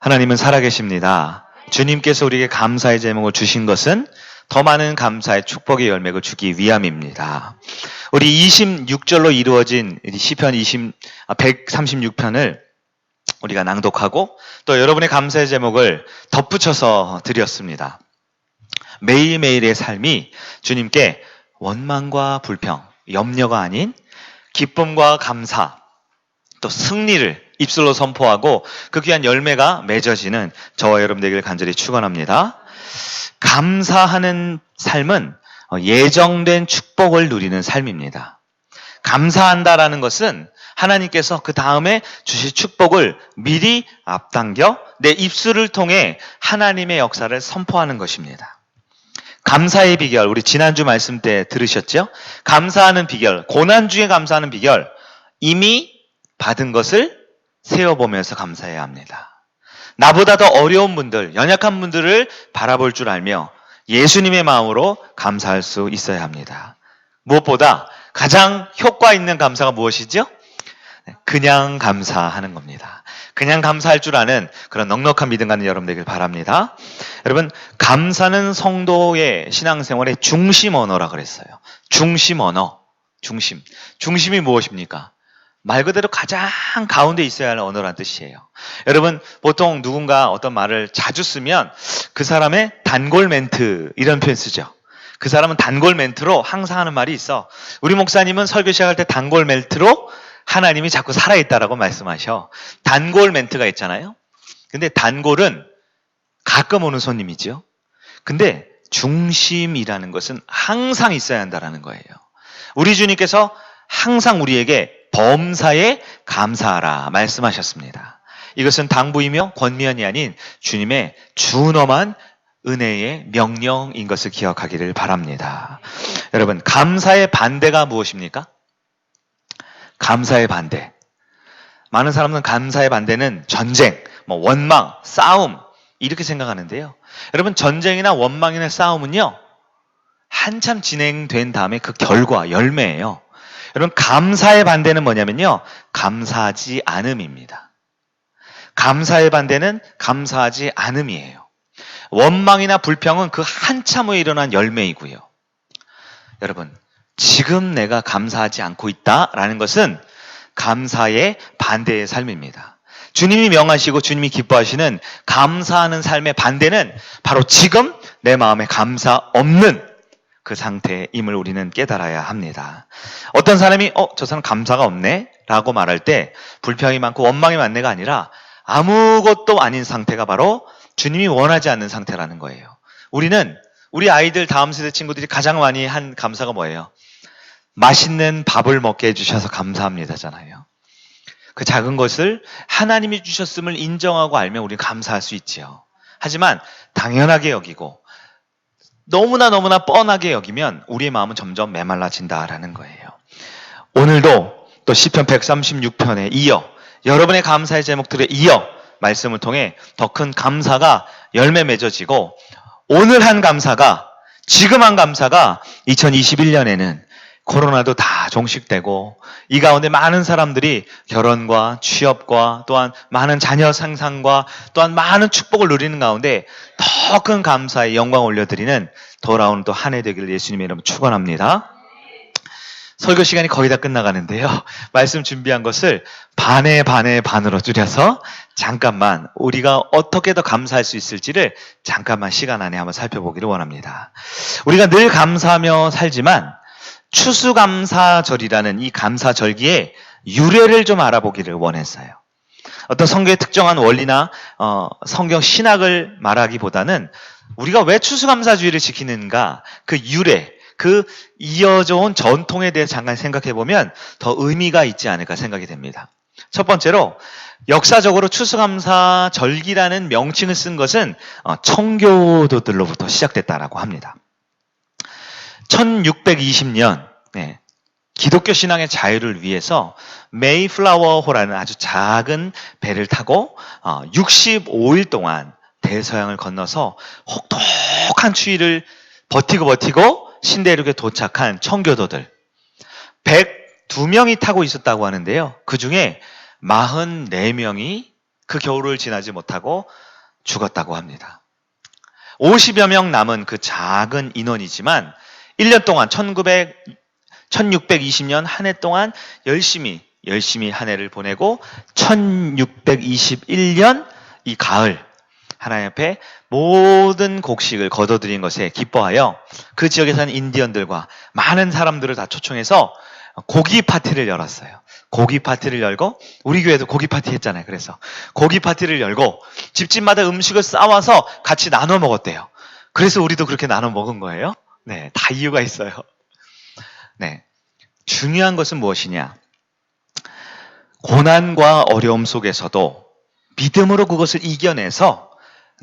하나님은 살아계십니다. 주님께서 우리에게 감사의 제목을 주신 것은 더 많은 감사의 축복의 열매를 주기 위함입니다. 우리 26절로 이루어진 시편 136편을 우리가 낭독하고 또 여러분의 감사의 제목을 덧붙여서 드렸습니다. 매일매일의 삶이 주님께 원망과 불평, 염려가 아닌 기쁨과 감사, 또 승리를 입술로 선포하고 그 귀한 열매가 맺어지는 저와 여러분 되기를 간절히 축원합니다. 감사하는 삶은 예정된 축복을 누리는 삶입니다. 감사한다라는 것은 하나님께서 그 다음에 주실 축복을 미리 앞당겨 내 입술을 통해 하나님의 역사를 선포하는 것입니다. 감사의 비결, 우리 지난주 말씀 때 들으셨죠? 감사하는 비결, 고난 중에 감사하는 비결, 이미 받은 것을 세어보면서 감사해야 합니다. 나보다 더 어려운 분들, 연약한 분들을 바라볼 줄 알며 예수님의 마음으로 감사할 수 있어야 합니다. 무엇보다 가장 효과 있는 감사가 무엇이죠? 그냥 감사하는 겁니다. 그냥 감사할 줄 아는 그런 넉넉한 믿음 갖는 여러분 되길 바랍니다. 여러분, 감사는 성도의 신앙생활의 중심 언어라 그랬어요. 중심 언어, 중심. 중심이 무엇입니까? 말 그대로 가장 가운데 있어야 할 언어란 뜻이에요. 여러분, 보통 누군가 어떤 말을 자주 쓰면 그 사람의 단골 멘트, 이런 표현 쓰죠. 그 사람은 단골 멘트로 항상 하는 말이 있어. 우리 목사님은 설교 시작할 때 단골 멘트로 하나님이 자꾸 살아있다라고 말씀하셔. 단골 멘트가 있잖아요. 근데 단골은 가끔 오는 손님이죠. 근데 중심이라는 것은 항상 있어야 한다라는 거예요. 우리 주님께서 항상 우리에게 범사에 감사하라 말씀하셨습니다. 이것은 당부이며 권면이 아닌 주님의 준엄한 은혜의 명령인 것을 기억하기를 바랍니다. 여러분, 감사의 반대가 무엇입니까? 감사의 반대. 많은 사람들은 감사의 반대는 전쟁, 원망, 싸움 이렇게 생각하는데요. 여러분, 전쟁이나 원망이나 싸움은요, 한참 진행된 다음에 그 결과, 열매예요. 여러분, 감사의 반대는 뭐냐면요, 감사하지 않음입니다. 감사의 반대는 감사하지 않음이에요. 원망이나 불평은 그 한참 후에 일어난 열매이고요. 여러분, 지금 내가 감사하지 않고 있다라는 것은 감사의 반대의 삶입니다. 주님이 명하시고 주님이 기뻐하시는 감사하는 삶의 반대는 바로 지금 내 마음에 감사 없는 그 상태임을 우리는 깨달아야 합니다. 어떤 사람이 저 사람 감사가 없네 라고 말할 때 불평이 많고 원망이 많네가 아니라 아무것도 아닌 상태가 바로 주님이 원하지 않는 상태라는 거예요. 우리 아이들, 다음 세대 친구들이 가장 많이 한 감사가 뭐예요? 맛있는 밥을 먹게 해주셔서 감사합니다잖아요. 그 작은 것을 하나님이 주셨음을 인정하고 알면 우리는 감사할 수 있지요. 하지만 당연하게 여기고 너무나 뻔하게 여기면 우리의 마음은 점점 메말라진다라는 거예요. 오늘도 또 시편 136편에 이어 여러분의 감사의 제목들에 이어 말씀을 통해 더 큰 감사가 열매 맺어지고 오늘 한 감사가, 지금 한 감사가 2021년에는 코로나도 다 종식되고 이 가운데 많은 사람들이 결혼과 취업과 또한 많은 자녀 생산과 또한 많은 축복을 누리는 가운데 더 큰 감사의 영광을 올려드리는 돌아오는 또 한 해 되기를 예수님의 이름으로 축원합니다. 설교 시간이 거의 다 끝나가는데요. 말씀 준비한 것을 반으로 줄여서 잠깐만 우리가 어떻게 더 감사할 수 있을지를 잠깐만 시간 안에 한번 살펴보기를 원합니다. 우리가 늘 감사하며 살지만 추수감사절이라는 이 감사절기의 유래를 좀 알아보기를 원했어요. 어떤 성경의 특정한 원리나 성경 신학을 말하기보다는 우리가 왜 추수감사주의를 지키는가, 그 유래, 그 이어져 온 전통에 대해서 잠깐 생각해 보면 더 의미가 있지 않을까 생각이 됩니다. 첫 번째로 역사적으로 추수감사절기라는 명칭을 쓴 것은 청교도들로부터 시작됐다라고 합니다. 1620년 기독교 신앙의 자유를 위해서 메이플라워호라는 아주 작은 배를 타고 65일 동안 대서양을 건너서 혹독한 추위를 버티고 신대륙에 도착한 청교도들 102명이 타고 있었다고 하는데요. 그 중에 44명이 그 겨울을 지나지 못하고 죽었다고 합니다. 50여 명 남은 그 작은 인원이지만 1년 동안 1620년 한 해 동안 열심히 한 해를 보내고 1621년 이 가을 하나님 앞에 모든 곡식을 거둬들인 것에 기뻐하여 그 지역에 사는 인디언들과 많은 사람들을 다 초청해서 고기 파티를 열었어요. 고기 파티를 열고 우리 교회도 고기 파티 했잖아요. 그래서 고기 파티를 열고 집집마다 음식을 싸와서 같이 나눠 먹었대요. 그래서 우리도 그렇게 나눠 먹은 거예요. 네, 다 이유가 있어요. 네, 중요한 것은 무엇이냐? 고난과 어려움 속에서도 믿음으로 그것을 이겨내서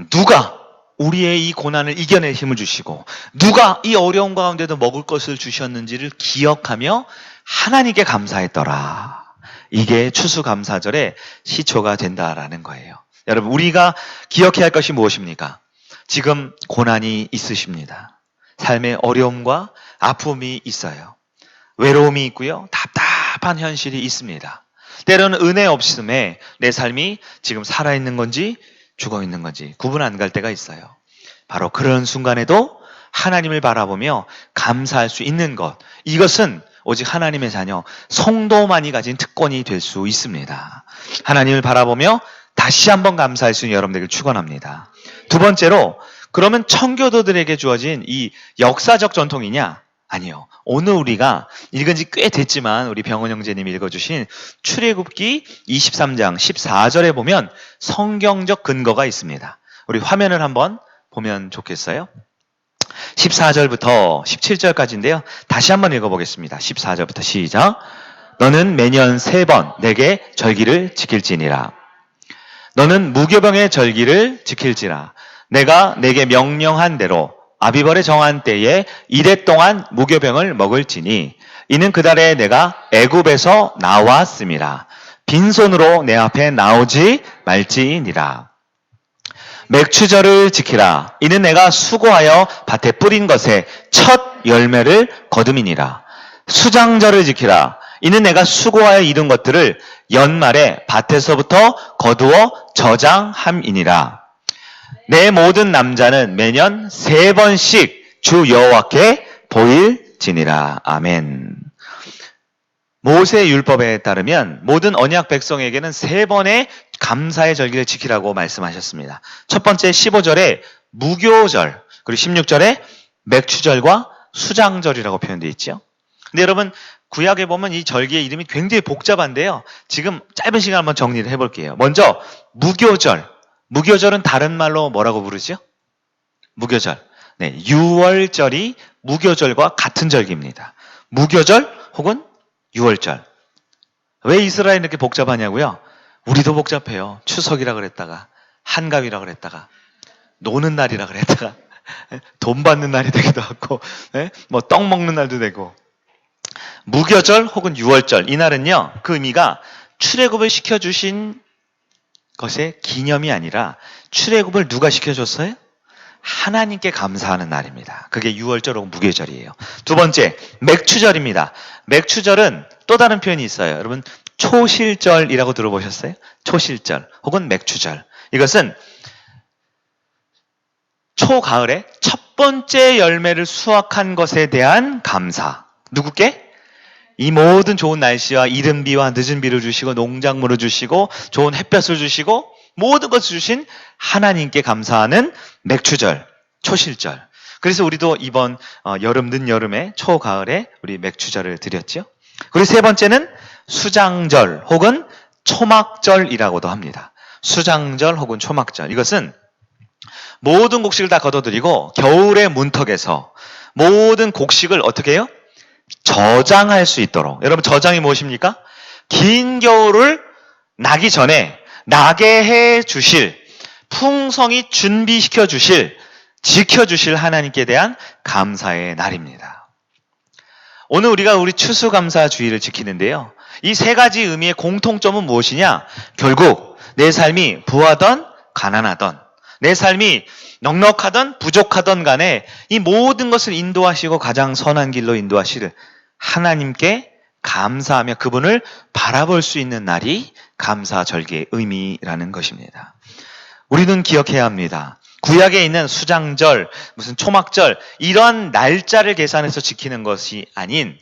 누가 우리의 이 고난을 이겨낼 힘을 주시고 누가 이 어려움 가운데도 먹을 것을 주셨는지를 기억하며 하나님께 감사했더라. 이게 추수감사절의 시초가 된다라는 거예요. 여러분, 우리가 기억해야 할 것이 무엇입니까? 지금 고난이 있으십니다. 삶의 어려움과 아픔이 있어요. 외로움이 있고요. 답답한 현실이 있습니다. 때로는 은혜 없음에 내 삶이 지금 살아있는 건지 죽어있는 건지 구분 안 갈 때가 있어요. 바로 그런 순간에도 하나님을 바라보며 감사할 수 있는 것, 이것은 오직 하나님의 자녀, 성도만이 가진 특권이 될 수 있습니다. 하나님을 바라보며 다시 한번 감사할 수 있는 여러분들에게 축원합니다. 두 번째로, 그러면 청교도들에게 주어진 이 역사적 전통이냐? 아니요. 오늘 우리가 읽은 지 꽤 됐지만 우리 병원 형제님이 읽어주신 출애굽기 23장 14절에 보면 성경적 근거가 있습니다. 우리 화면을 한번 보면 좋겠어요? 14절부터 17절까지인데요. 다시 한번 읽어보겠습니다. 14절부터 시작. 너는 매년 3번 내게 절기를 지킬지니라. 너는 무교병의 절기를 지킬지라. 내가 내게 명령한 대로 아비벌의 정한 때에 이래 동안 무교병을 먹을지니 이는 그달에 내가 애굽에서 나왔음이라. 빈손으로 내 앞에 나오지 말지니라. 맥추절을 지키라. 이는 내가 수고하여 밭에 뿌린 것에 첫 열매를 거둠이니라. 수장절을 지키라. 이는 내가 수고하여 이룬 것들을 연말에 밭에서부터 거두어 저장함이니라. 내 모든 남자는 매년 3번씩 주 여호와께 보일지니라. 아멘. 모세 율법에 따르면 모든 언약 백성에게는 3번의 감사의 절기를 지키라고 말씀하셨습니다. 첫 번째 15절에 무교절, 그리고 16절에 맥추절과 수장절이라고 표현되어 있죠. 근데 여러분, 구약에 보면 이 절기의 이름이 굉장히 복잡한데요. 지금 짧은 시간 한번 정리를 해볼게요. 먼저 무교절. 무교절은 다른 말로 뭐라고 부르죠? 무교절. 네, 유월절이 무교절과 같은 절기입니다. 무교절 혹은 유월절. 왜 이스라엘이 이렇게 복잡하냐고요? 우리도 복잡해요. 추석이라 그랬다가 한가위라 그랬다가 노는 날이라 그랬다가 돈 받는 날이 되기도 하고 뭐 떡 먹는 날도 되고. 무교절 혹은 유월절, 이 날은요, 그 의미가 출애굽을 시켜주신 것의 기념이 아니라 출애굽을 누가 시켜줬어요? 하나님께 감사하는 날입니다. 그게 유월절 혹은 무교절이에요. 두 번째, 맥추절입니다. 맥추절은 또 다른 표현이 있어요. 여러분, 초실절이라고 들어보셨어요? 초실절 혹은 맥추절. 이것은 초가을에 첫 번째 열매를 수확한 것에 대한 감사. 누구께? 이 모든 좋은 날씨와 이른 비와 늦은 비를 주시고 농작물을 주시고 좋은 햇볕을 주시고 모든 것을 주신 하나님께 감사하는 맥추절, 초실절. 그래서 우리도 이번 여름, 늦여름에 초가을에 우리 맥추절을 드렸죠. 그리고 세 번째는 수장절 혹은 초막절이라고도 합니다. 수장절 혹은 초막절. 이것은 모든 곡식을 다 거둬들이고 겨울의 문턱에서 모든 곡식을 어떻게 해요? 저장할 수 있도록. 여러분, 저장이 무엇입니까? 긴 겨울을 나기 전에 나게 해 주실, 풍성히 준비시켜 주실, 지켜주실 하나님께 대한 감사의 날입니다. 오늘 우리가 우리 추수감사주의를 지키는데요. 이 세 가지 의미의 공통점은 무엇이냐? 결국 내 삶이 부하던 가난하던, 내 삶이 넉넉하던 부족하던 간에 이 모든 것을 인도하시고 가장 선한 길로 인도하실 하나님께 감사하며 그분을 바라볼 수 있는 날이 감사절기의 의미라는 것입니다. 우리는 기억해야 합니다. 구약에 있는 수장절, 무슨 초막절 이런 날짜를 계산해서 지키는 것이 아닌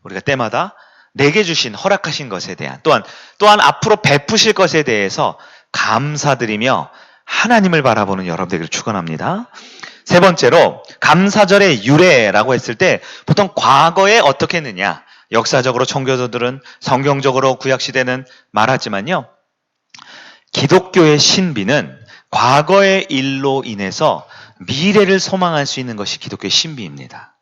우리가 때마다 내게 주신 허락하신 것에 대한 또한 앞으로 베푸실 것에 대해서 감사드리며 하나님을 바라보는 여러분들에게 축원합니다. 세 번째로 감사절의 유래라고 했을 때 보통 과거에 어떻게 했느냐, 역사적으로 청교도들은 성경적으로 구약시대는 말하지만요, 기독교의 신비는 과거의 일로 인해서 미래를 소망할 수 있는 것이 기독교의 신비입니다.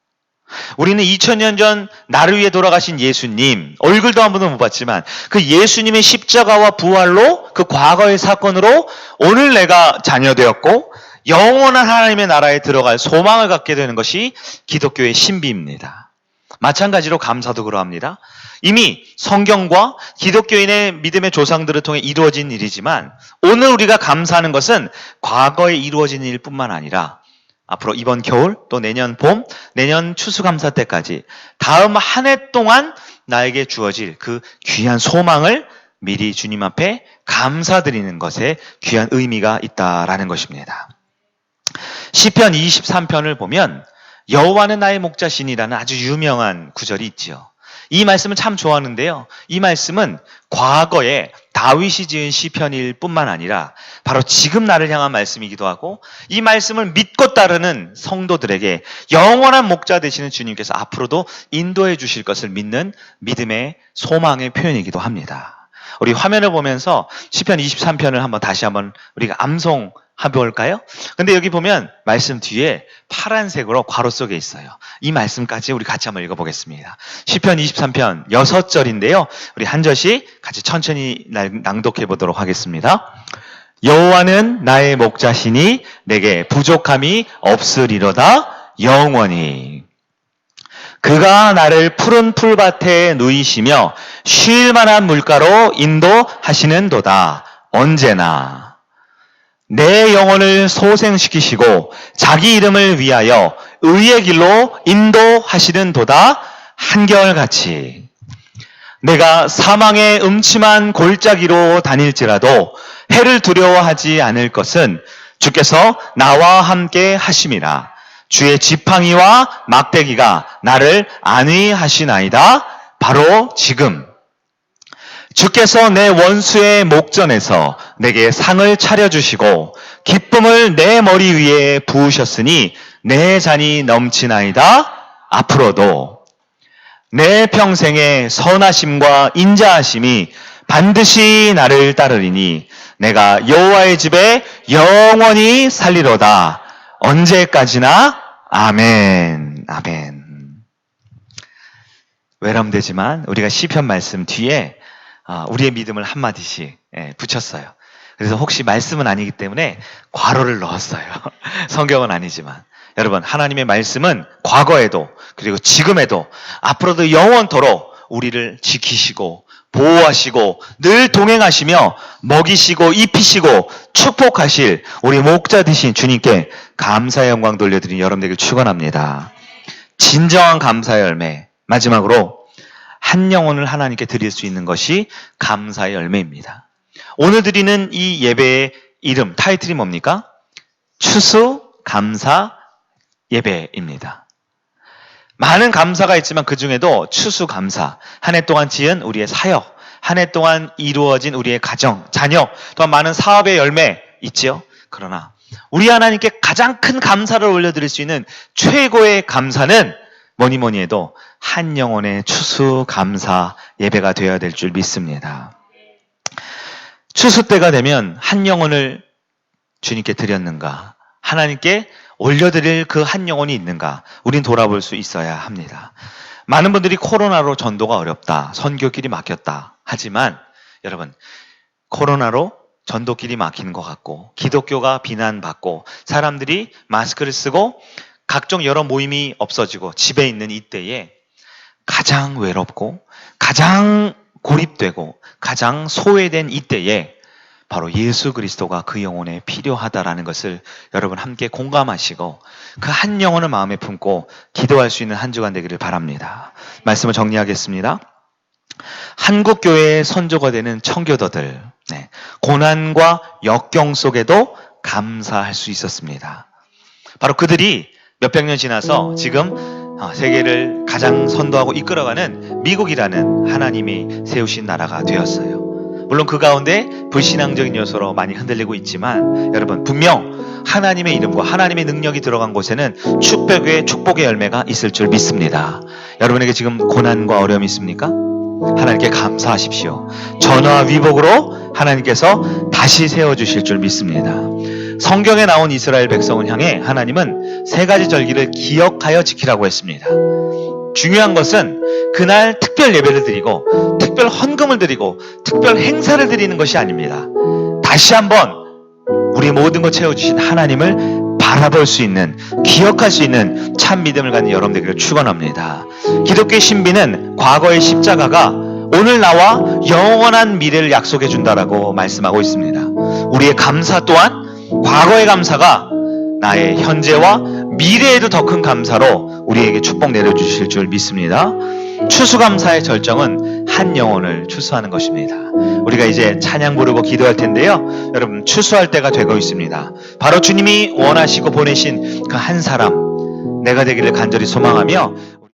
우리는 2000년 전 나를 위해 돌아가신 예수님, 얼굴도 한 번도 못 봤지만 그 예수님의 십자가와 부활로, 그 과거의 사건으로 오늘 내가 자녀되었고 영원한 하나님의 나라에 들어갈 소망을 갖게 되는 것이 기독교의 신비입니다. 마찬가지로 감사도 그러합니다. 이미 성경과 기독교인의 믿음의 조상들을 통해 이루어진 일이지만 오늘 우리가 감사하는 것은 과거에 이루어진 일뿐만 아니라 앞으로 이번 겨울, 또 내년 봄, 내년 추수감사 때까지 다음 한 해 동안 나에게 주어질 그 귀한 소망을 미리 주님 앞에 감사드리는 것에 귀한 의미가 있다라는 것입니다. 시편 23편을 보면 여호와는 나의 목자시니라는 아주 유명한 구절이 있지요. 이 말씀을 참 좋아하는데요. 이 말씀은 과거에 다윗이 지은 시편일 뿐만 아니라 바로 지금 나를 향한 말씀이기도 하고, 이 말씀을 믿고 따르는 성도들에게 영원한 목자 되시는 주님께서 앞으로도 인도해 주실 것을 믿는 믿음의 소망의 표현이기도 합니다. 우리 화면을 보면서 시편 23편을 다시 한번 우리가 암송해볼까요? 근데 여기 보면 말씀 뒤에 파란색으로 괄호 속에 있어요. 이 말씀까지 우리 같이 한번 읽어보겠습니다. 시편 23편 6절인데요. 우리 한 절씩 같이 천천히 낭독해 보도록 하겠습니다. 여호와는 나의 목자시니 내게 부족함이 없으리로다 영원히. 그가 나를 푸른 풀밭에 누이시며 쉴 만한 물가로 인도하시는도다 언제나. 내 영혼을 소생시키시고 자기 이름을 위하여 의의 길로 인도하시는도다 한결같이. 내가 사망의 음침한 골짜기로 다닐지라도 해를 두려워하지 않을 것은 주께서 나와 함께 하심이라. 주의 지팡이와 막대기가 나를 안위하시나이다. 바로 지금. 주께서 내 원수의 목전에서 내게 상을 차려주시고 기쁨을 내 머리 위에 부으셨으니 내 잔이 넘치나이다. 앞으로도. 내 평생의 선하심과 인자하심이 반드시 나를 따르리니 내가 여호와의 집에 영원히 살리로다. 언제까지나. 아멘. 아멘. 외람되지만 우리가 시편 말씀 뒤에 우리의 믿음을 한마디씩 붙였어요. 그래서 혹시 말씀은 아니기 때문에 괄호를 넣었어요. 성경은 아니지만. 여러분, 하나님의 말씀은 과거에도 그리고 지금에도 앞으로도 영원토록 우리를 지키시고 보호하시고 늘 동행하시며 먹이시고 입히시고 축복하실 우리 목자 되신 주님께 감사의 영광 돌려드린 여러분들에게 축원합니다. 진정한 감사의 열매, 마지막으로 한 영혼을 하나님께 드릴 수 있는 것이 감사의 열매입니다. 오늘 드리는 이 예배의 이름, 타이틀이 뭡니까? 추수 감사 예배입니다. 많은 감사가 있지만 그 중에도 추수 감사, 한 해 동안 지은 우리의 사역, 한 해 동안 이루어진 우리의 가정, 자녀, 또한 많은 사업의 열매 있지요. 그러나 우리 하나님께 가장 큰 감사를 올려드릴 수 있는 최고의 감사는 뭐니 해도 한 영혼의 추수 감사 예배가 되어야 될 줄 믿습니다. 추수 때가 되면 한 영혼을 주님께 드렸는가? 하나님께 올려드릴 그 한 영혼이 있는가? 우린 돌아볼 수 있어야 합니다. 많은 분들이 코로나로 전도가 어렵다, 선교길이 막혔다 하지만 여러분, 코로나로 전도길이 막히는 것 같고 기독교가 비난받고 사람들이 마스크를 쓰고 각종 여러 모임이 없어지고 집에 있는 이때에 가장 외롭고 가장 고립되고 가장 소외된 이때에 바로 예수 그리스도가 그 영혼에 필요하다라는 것을 여러분 함께 공감하시고 그 한 영혼을 마음에 품고 기도할 수 있는 한 주간 되기를 바랍니다. 말씀을 정리하겠습니다. 한국 교회의 선조가 되는 청교도들, 네, 고난과 역경 속에도 감사할 수 있었습니다. 바로 그들이 몇백 년 지나서 지금 세계를 가장 선도하고 이끌어가는 미국이라는 하나님이 세우신 나라가 되었어요. 물론 그 가운데 불신앙적인 요소로 많이 흔들리고 있지만 여러분, 분명 하나님의 이름과 하나님의 능력이 들어간 곳에는 축복의 열매가 있을 줄 믿습니다. 여러분에게 지금 고난과 어려움이 있습니까? 하나님께 감사하십시오. 전화위복으로 하나님께서 다시 세워주실 줄 믿습니다. 성경에 나온 이스라엘 백성을 향해 하나님은 세 가지 절기를 기억하여 지키라고 했습니다. 중요한 것은 그날 특별 예배를 드리고 특별 헌금을 드리고 특별 행사를 드리는 것이 아닙니다. 다시 한번 우리 모든 것 채워주신 하나님을 바라볼 수 있는, 기억할 수 있는 참 믿음을 가진 여러분 되기를 축원합니다. 기독교의 신비는 과거의 십자가가 오늘 나와 영원한 미래를 약속해 준다라고 말씀하고 있습니다. 우리의 감사 또한 과거의 감사가 나의 현재와 미래에도 더 큰 감사로 우리에게 축복 내려주실 줄 믿습니다. 추수감사의 절정은 한 영혼을 추수하는 것입니다. 우리가 이제 찬양 부르고 기도할 텐데요. 여러분, 추수할 때가 되고 있습니다. 바로 주님이 원하시고 보내신 그 한 사람, 내가 되기를 간절히 소망하며